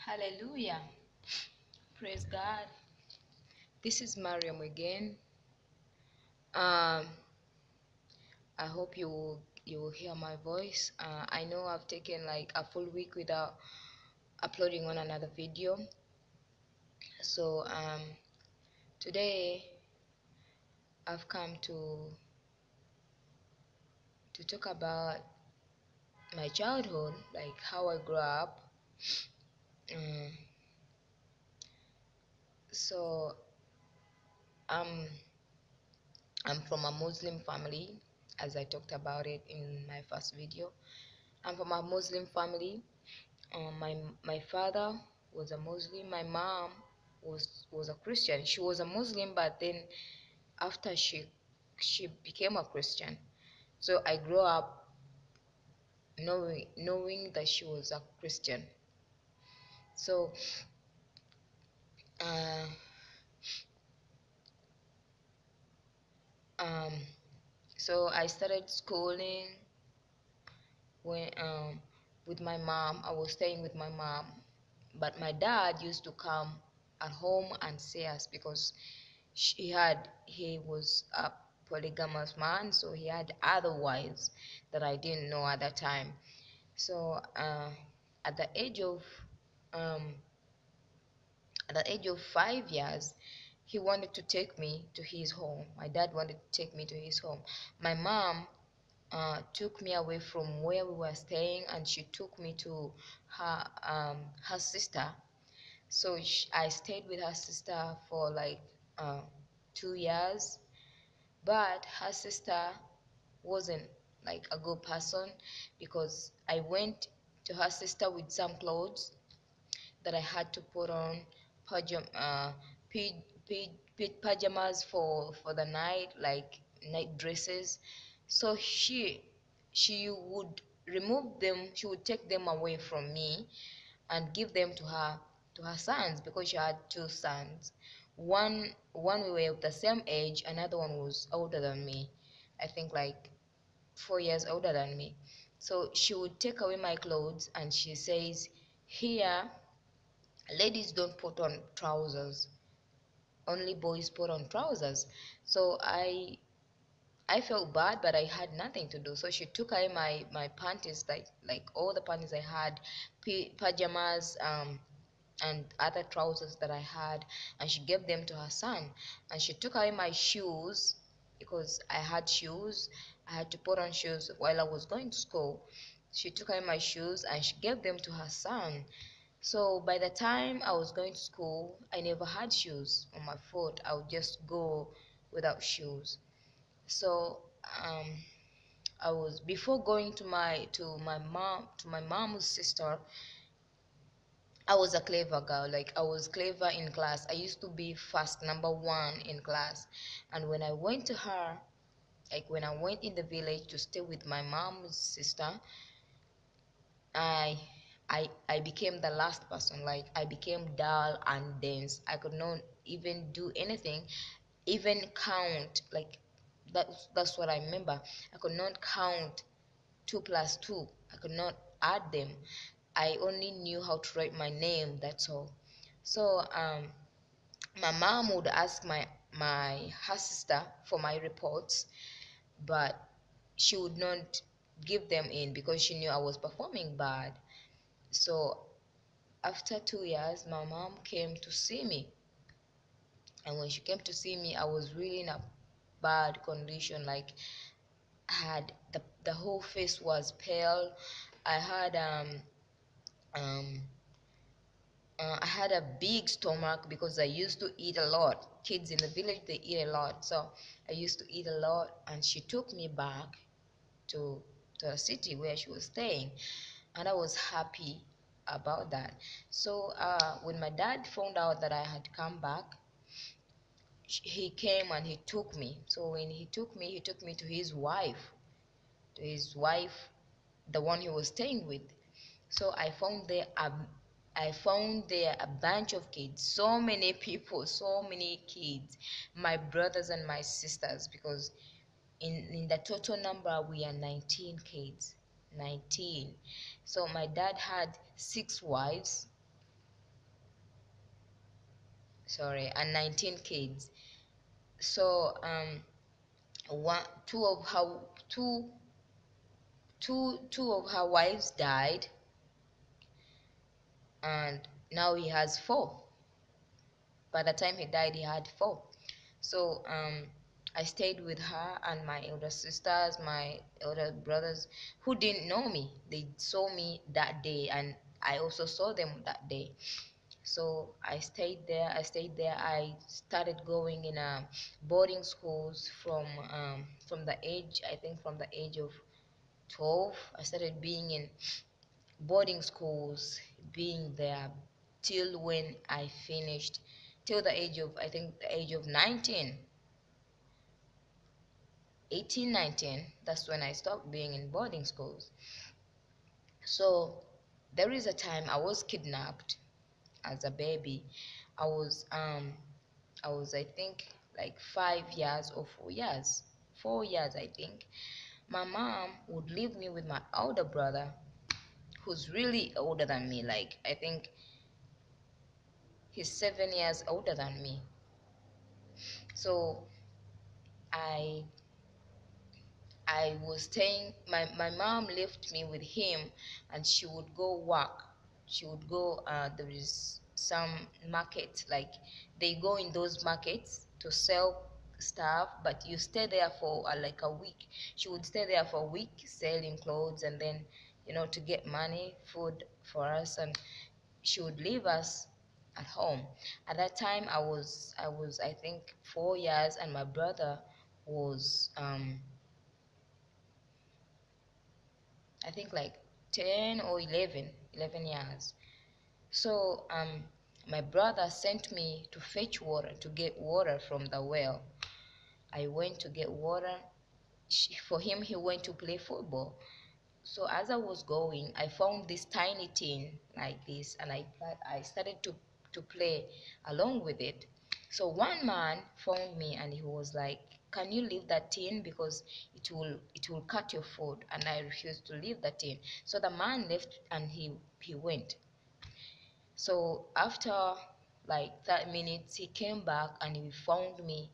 Hallelujah. Praise God. This is Mariam again. Um, I hope you will hear my voice. I know I've taken like a full week without uploading on another video. So today I've come to talk about my childhood, like how I grew up. Um, so I'm I'm from a Muslim family, as I talked about it in my first video. I'm from a Muslim family. My father was a Muslim. My mom was a Christian. She was a Muslim, but then after she became a Christian. So I grew up knowing that she was a Christian. So uh, um, so I started schooling when with my mom. I was staying with my mom, but my dad used to come at home and see us because he was a polygamous man, so he had other wives that I didn't know at that time. So at the age of um, at the age of 5 years, he wanted to take me to his home. My dad wanted to take me to his home. My mom took me away from where we were staying, and she took me to her sister. So I stayed with her sister for like 2 years, but her sister wasn't like a good person because I went to her sister with some clothes that I had to put on pajamas for the night, like night dresses. So she would remove them. She would take them away from me and give them to her sons because she had two sons. One we were of the same age, another one was older than me. I think like 4 years older than me. So she would take away my clothes and she says, "Here, ladies don't put on trousers. Only boys put on trousers." So I felt bad, but I had nothing to do. So she took away my panties, like all the panties I had, pajamas, and other trousers that I had, and she gave them to her son. And she took away my shoes because I had shoes. I had to put on shoes while I was going to school. She took away my shoes and she gave them to her son. So by the time I was going to school, I never had shoes on my foot. I would just go without shoes. So I was before going to my mom's sister. I was a clever girl. Like I was clever in class. I used to be first number one in class. And when I went to her, like when I went in the village to stay with my mom's sister, I I became the last person. Like I became dull and dense. I could not even do anything, even count. Like that's what I remember. I could not count 2 plus 2. I could not add them. I only knew how to write my name, that's all. So my mom would ask her sister for my reports, but she would not give them in because she knew I was performing bad. So after 2 years, my mom came to see me, and when she came to see me, I was really in a bad condition. Like I had the whole face was pale. I had um I had a big stomach because I used to eat a lot. Kids in the village, they eat a lot. So I used to eat a lot, and she took me back to the city where she was staying, and I was happy about that. So when my dad found out that I had come back, he came and he took me. So when he took me to his wife, the one he was staying with. So I found there a bunch of kids, so many people, so many kids, my brothers and my sisters, because in the total number we are 19 kids. 19. So my dad had 6 wives sorry, and 19 kids. So one two of her two of her wives died, and now he has four. By the time he died, he had four. So I stayed with her and my elder sisters, my elder brothers, who didn't know me. They saw me that day, and I also saw them that day. So I stayed there. I started going in a boarding schools from the age, I think from the age of 12. I started being in boarding schools, being there till when I finished, till the age of, I think the age of 19, 18, 19. That's when I stopped being in boarding schools. So there is a time I was kidnapped as a baby. I was I think like 5 years or 4 years. 4 years, I think. My mom would leave me with my older brother, who's really older than me. Like, I think he's 7 years older than me. So I I was staying, my mom left me with him, and she would go work. She would go, there is some market, like they go in those markets to sell stuff, but you stay there for like a week. She would stay there for a week selling clothes, and then, to get money, food for us, and she would leave us at home. At that time, I was I think 4 years, and my brother was I think like 10 or 11 years. So my brother sent me to fetch water, to get water from the well. I went to get water. For him, he went to play football. So as I was going, I found this tiny tin like this, and I started to play along with it. So one man found me, and he was like, "Can you leave that tin, because it will cut your foot?" And I refused to leave the tin. So the man left, and he went. So after like 30 minutes, he came back, and he found me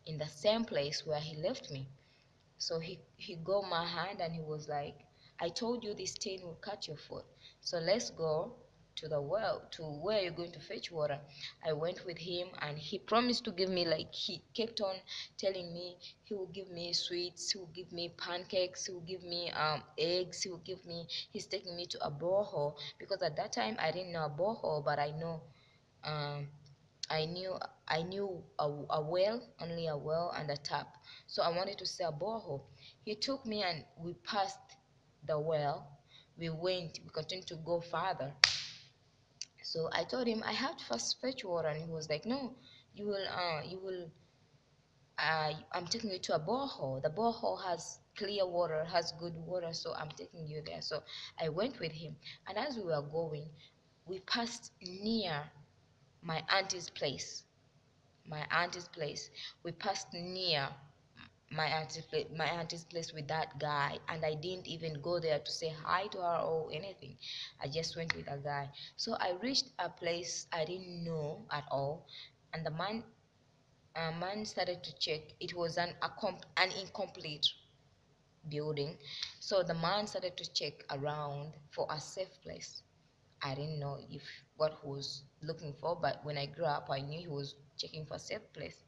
in the same place where he left me. So he got my hand, and he was like, "I told you this thing will cut your foot. So let's go to the well, to where you're going to fetch water." I went with him, and he promised to give me, like, he kept on telling me he will give me sweets, he will give me pancakes, he will give me eggs, he will give me, he's taking me to a borehole, because at that time I didn't know a borehole, but I know um I knew I knew a well, only a well and a tap. So I wanted to see a borehole. He took me, and we passed the well. We continued to go farther. So I told him I have to first fetch water, and he was like, "No, I'm taking you to a borehole. The borehole has clear water, has good water, so I'm taking you there." So I went with him, and as we were going, we passed near my auntie's place. My auntie's place. We passed near my auntie's place with that guy, and I didn't even go there to say hi to her or anything. I just went with a guy. So I reached a place I didn't know at all, and the man started to check. It was an incomplete building. So the man started to check around for a safe place. I didn't know if what he was looking for, but when I grew up, I knew he was checking for a safe place.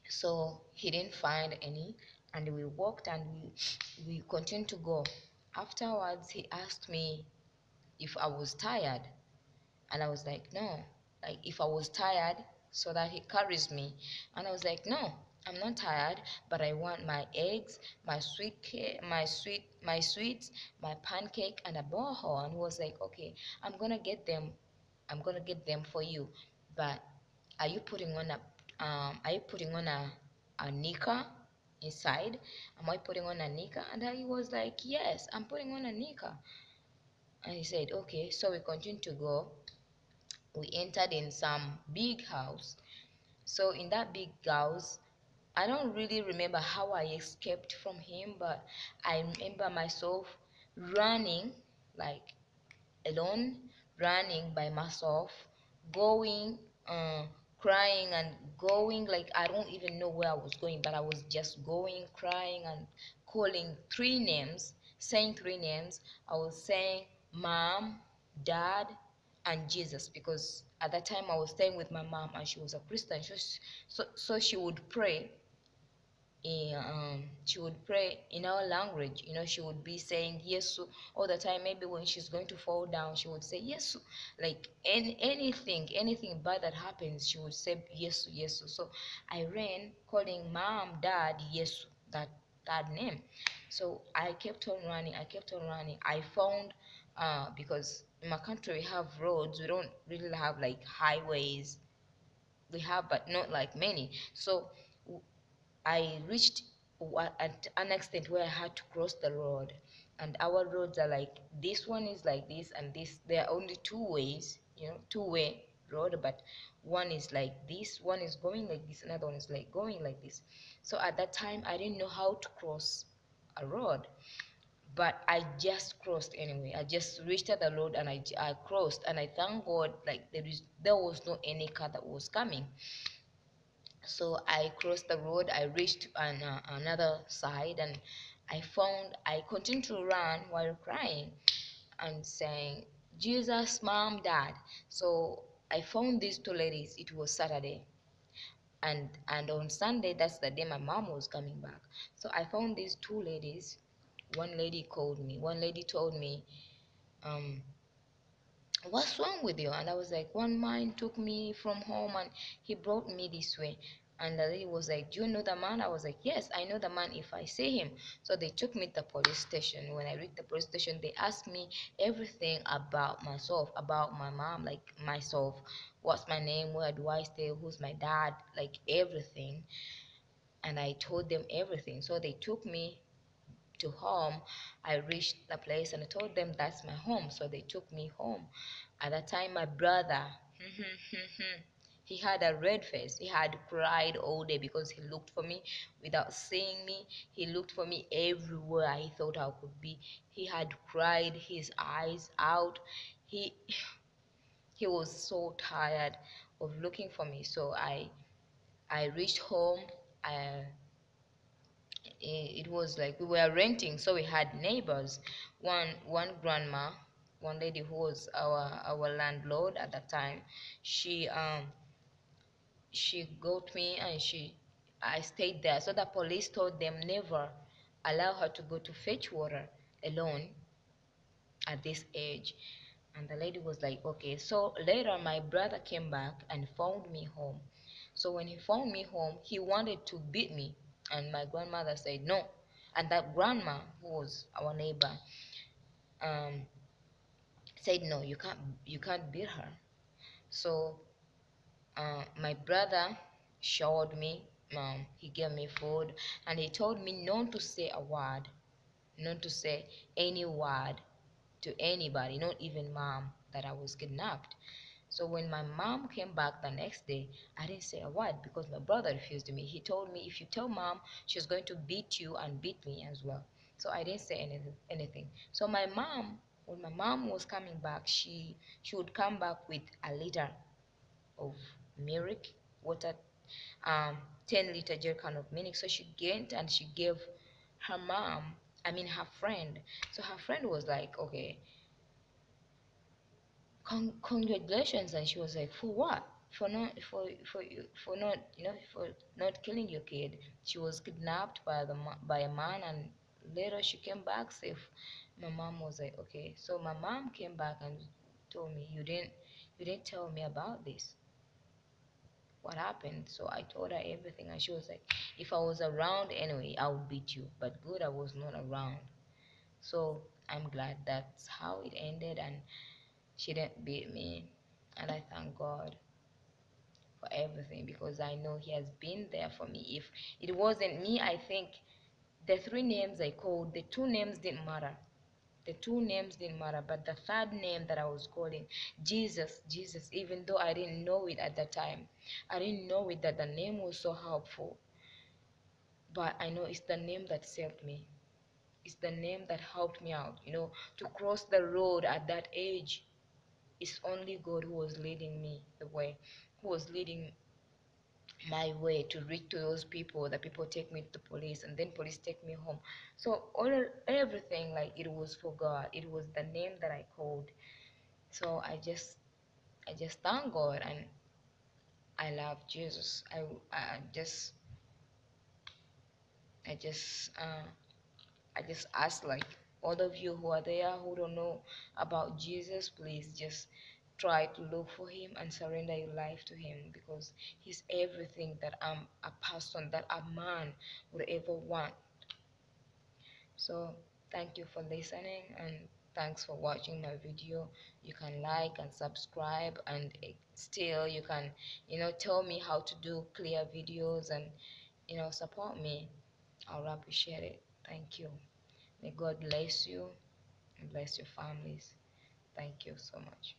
So he didn't find any, and we walked, and we continued to go. Afterwards, he asked me if I was tired, and I was like, no, like if I was tired, so that he carries me. And I was like, no, I'm not tired, but I want my eggs, my sweets, my pancake, and a boho. And he was like, okay, I'm gonna get them for you, but are you putting on a nika inside? Am I putting on a nika? And I was like, yes, I'm putting on a nika. And he said, okay. So we continued to go. We entered in some big house. So in that big house, I don't really remember how I escaped from him, but I remember myself running, like alone, running by myself, going uh, crying and going, like I don't even know where I was going, but I was just going, crying and calling three names, saying three names. I was saying mom, dad, and Jesus, because at that time I was staying with my mom and she was a Christian. So she would pray she would pray in our language. She would be saying yesu all the time. Maybe when she's going to fall down, she would say yesu. Like anything bad that happens, she would say yesu, yesu. So I ran calling mom, dad, yesu, that name. So I kept on running, I found because in my country we have roads. We don't really have like highways. We have, but not like many. So I reached at an extent where I had to cross the road, and our roads are like this one is like this, and this there are only two ways, two-way road, but one is like this, one is going like this, another one is like going like this. So at that time, I didn't know how to cross a road, but I just crossed anyway. I just reached at the road and I crossed, and I thank God like there was no any car that was coming. So I crossed the road. I reached another side, and I continued to run while crying and saying, Jesus, mom, dad. So I found these two ladies. It was Saturday, and on Sunday, that's the day my mom was coming back. So I found these two ladies. One lady called me. One lady told me, um, what's wrong with you? And I was like, one man took me from home and he brought me this way. And the lady was like, do you know the man? I was like, yes, I know the man if I see him. So they took me to the police station. When I reached the police station, they asked me everything about myself, about my mom, like myself, what's my name, where do I stay, who's my dad, like everything. And I told them everything. So they took me to home. I reached the place and I told them that's my home. So they took me home. At that time, my brother, he had a red face. He had cried all day because he looked for me without seeing me. He looked for me everywhere he thought I could be. He had cried his eyes out. He he was so tired of looking for me. So I reached home. I it was like we were renting, so we had neighbors. One grandma, one lady who was our landlord at that time. She she got me, and I stayed there. So the police told them never allow her to go to fetch water alone at this age. And the lady was like, okay. So later my brother came back and found me home. So when he found me home, he wanted to beat me, and my grandmother said no. And that grandma, who was our neighbor, um, said no, you can't beat her. So my brother showed me, he gave me food, and he told me not to say a word, not to say any word to anybody, not even mom, that I was kidnapped. So when my mom came back the next day, I didn't say a word because my brother refused me. He told me, if you tell mom, she's going to beat you and beat me as well. So I didn't say anything. So when my mom was coming back, she would come back with a liter of milk, water, um, 10-liter jerrycan of milk. So she gained and she gave her mom, I mean her friend. So her friend was like, okay, congratulations. And she was like, for what? For not, for not killing your kid. She was kidnapped by a man, and later she came back safe. My mom was like, okay. So my mom came back and told me, you didn't tell me about this. What happened? So I told her everything, and she was like, if I was around anyway, I would beat you, but good, I was not around. So I'm glad that's how it ended, and she didn't beat me. And I thank God for everything, because I know he has been there for me. If it wasn't me, I think the three names I called, the two names didn't matter. The two names didn't matter, but the third name that I was calling, Jesus, Jesus, even though I didn't know it at the time, I didn't know it that the name was so helpful. But I know it's the name that saved me. It's the name that helped me out, to cross the road at that age. It's only God who was leading me the way. who was leading my way to reach to those people. The people take me to the police, and then police take me home. So everything, like, it was for God. It was the name that I called. So I just thank God, and I love Jesus. I just ask, like, all of you who are there who don't know about Jesus, please just try to look for him and surrender your life to him, because he's everything that a person, that a man would ever want. So thank you for listening, and thanks for watching my video. You can like and subscribe, and still you can, tell me how to do clear videos, and support me. I'll appreciate it. Thank you. May God bless you and bless your families. Thank you so much.